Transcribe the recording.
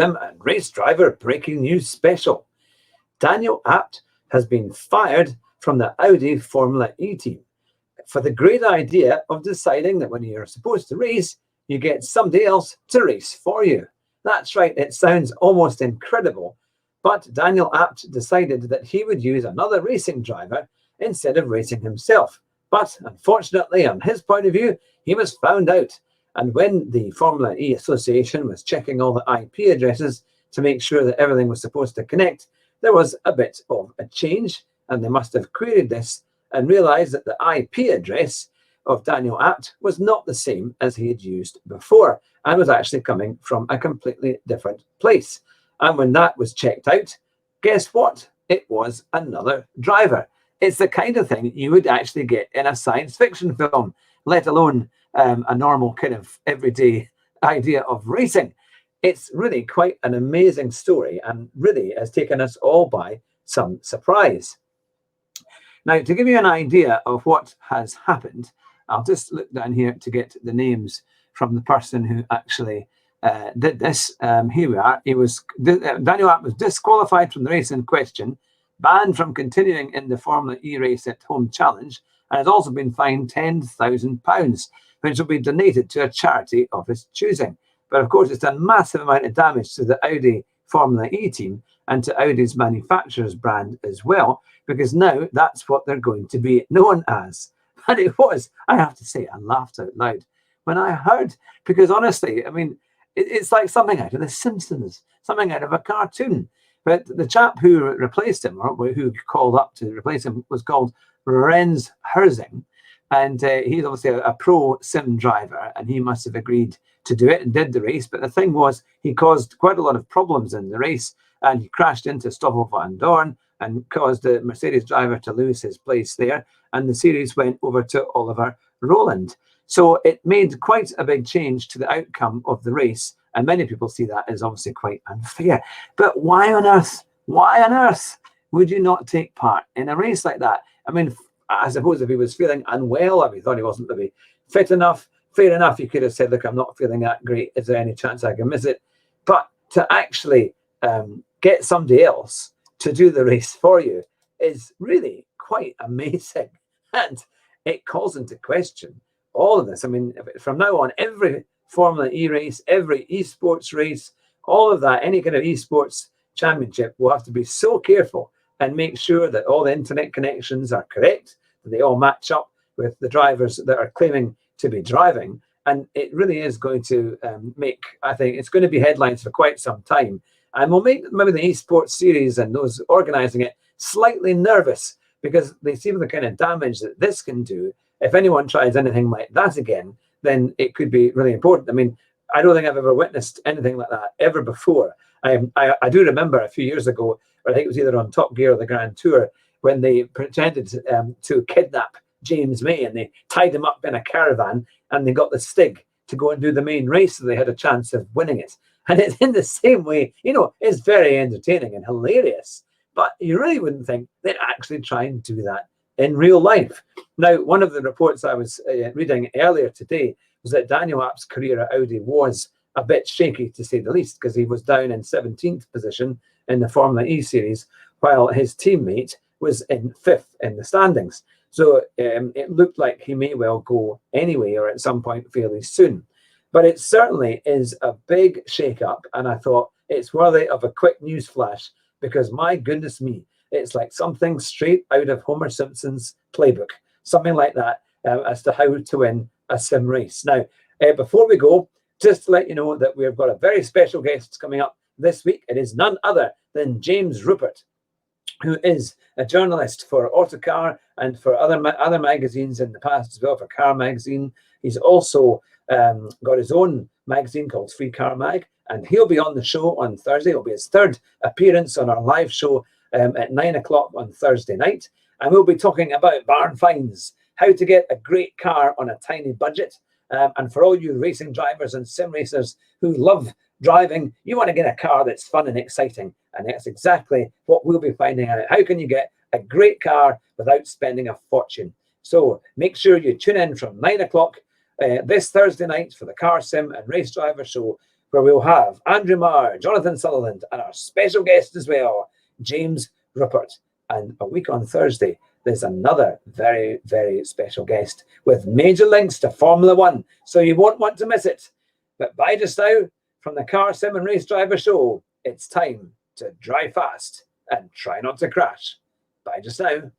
Sim and race driver breaking news special. Daniel Abt has been fired from the Audi Formula E team for the great idea of deciding that when you're supposed to race, you get somebody else to race for you. That's right, it sounds almost incredible, but Daniel Abt decided that he would use another racing driver instead of racing himself. But unfortunately, on his point of view, he was found out. And when the Formula E Association was checking all the IP addresses to make sure that everything was supposed to connect, there was a bit of a change, and they must have queried this and realized that the IP address of Daniel Abt was not the same as he had used before and was actually coming from a completely different place. And when that was checked out, guess what? It was another driver. It's the kind of thing you would actually get in a science fiction film, let alone a normal kind of everyday idea of racing. It's really quite an amazing story and really has taken us all by some surprise. Now, to give you an idea of what has happened, I'll just look down here to get the names from the person who actually did this. Here we are. Daniel Abt was disqualified from the race in question, banned from continuing in the Formula E race at home challenge, and has also been fined £10,000, which will be donated to a charity of his choosing. But of course, it's done massive amount of damage to the Audi Formula E team and to Audi's manufacturer's brand as well, because now that's what they're going to be known as. And it was, I have to say, I laughed out loud when I heard, because honestly, I mean, it's like something out of The Simpsons, something out of a cartoon. But the chap who replaced him, or who called up to replace him, was called Renz Herzing. And he's obviously a pro sim driver, and he must have agreed to do it and did the race. But the thing was, he caused quite a lot of problems in the race, and he crashed into Stoffel van Dorn and caused the Mercedes driver to lose his place there. And the series went over to Oliver Rowland. So it made quite a big change to the outcome of the race. And many people see that as obviously quite unfair. But why on earth would you not take part in a race like that? I mean, I suppose if he was feeling unwell, or he thought he wasn't maybe fit enough, fair enough, he could have said, look, I'm not feeling that great. Is there any chance I can miss it? But to actually get somebody else to do the race for you is really quite amazing. And it calls into question all of this. I mean, from now on, every Formula E race, every esports race, all of that, any kind of esports championship will have to be so careful and make sure that all the internet connections are correct, that they all match up with the drivers that are claiming to be driving. And it really is going to I think it's going to be headlines for quite some time. And will make maybe the esports series and those organizing it slightly nervous, because they see the kind of damage that this can do. If anyone tries anything like that again, then it could be really important. I mean, I don't think I've ever witnessed anything like that ever before. I do remember a few years ago, I think it was either on Top Gear or the Grand Tour, when they pretended to kidnap James May, and they tied him up in a caravan, and they got the Stig to go and do the main race, so they had a chance of winning it. And it's in the same way, you know, it's very entertaining and hilarious, but you really wouldn't think they'd actually try and do that in real life. Now, one of the reports I was reading earlier today was that Daniel Abt's career at Audi was a bit shaky, to say the least, because he was down in 17th position in the Formula E series, while his teammate was in 5th in the standings. So it looked like he may well go anyway, or at some point fairly soon. But it certainly is a big shake-up, and I thought it's worthy of a quick news flash, because my goodness me, it's like something straight out of Homer Simpson's playbook, something like that, as to how to win a sim race. Now, before we go, just to let you know that we've got a very special guest coming up this week. It is none other than James Ruppert, who is a journalist for Autocar and for other magazines in the past as well, for Car Magazine. He's also got his own magazine called Free Car Mag, and he'll be on the show on Thursday. It'll be his third appearance on our live show at 9 o'clock on Thursday night. And we'll be talking about barn finds, how to get a great car on a tiny budget. And for all you racing drivers and sim racers who love driving, you want to get a car that's fun and exciting. And that's exactly what we'll be finding out. How can you get a great car without spending a fortune? So make sure you tune in from 9 o'clock this Thursday night for the Car Sim and Race Driver Show where we'll have Andrew Marr, Jonathan Sutherland, and our special guest as well, James Ruppert. And a week on Thursday, there's another very, very special guest with major links to Formula One, so you won't want to miss it. But bye just now, from the Car Sim and Race Driver Show, it's time to drive fast and try not to crash. Bye just now.